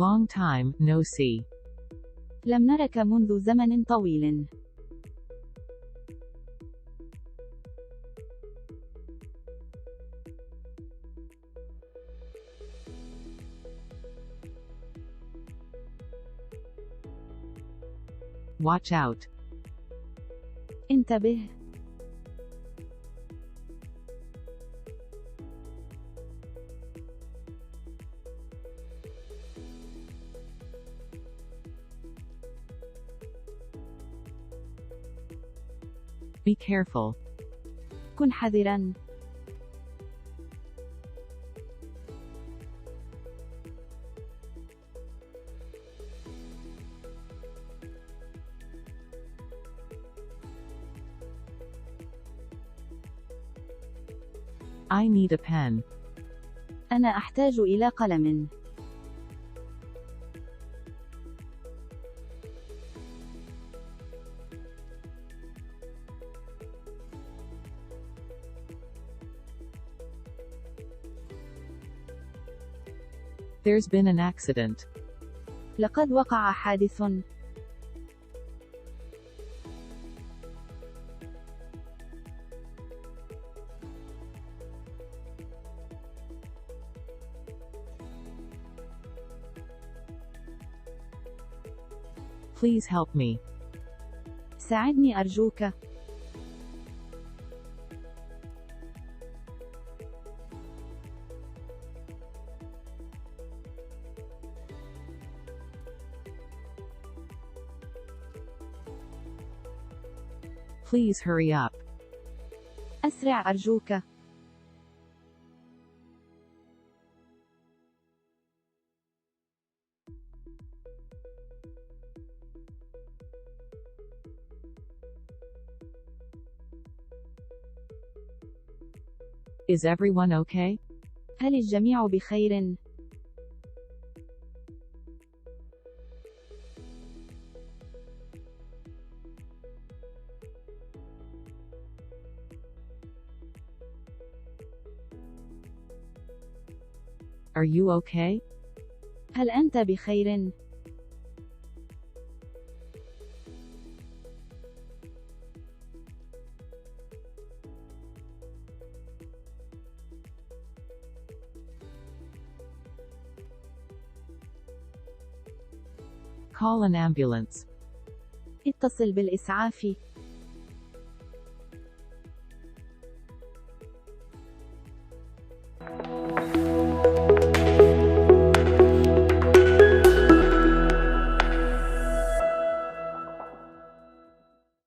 Long time, no see. لم نرك منذ زمن طويل. Watch out. انتبه. Be careful. كن حذراً. I need a pen. أنا أحتاج إلى قلم. There's been an accident. لقد وقع حادث. Please help me. ساعدني أرجوك. Please hurry up. أسرع أرجوك. Is everyone okay? هل الجميع بخير؟ Are you okay? هل أنت بخير؟ Call an ambulance. اتصل بالإسعاف.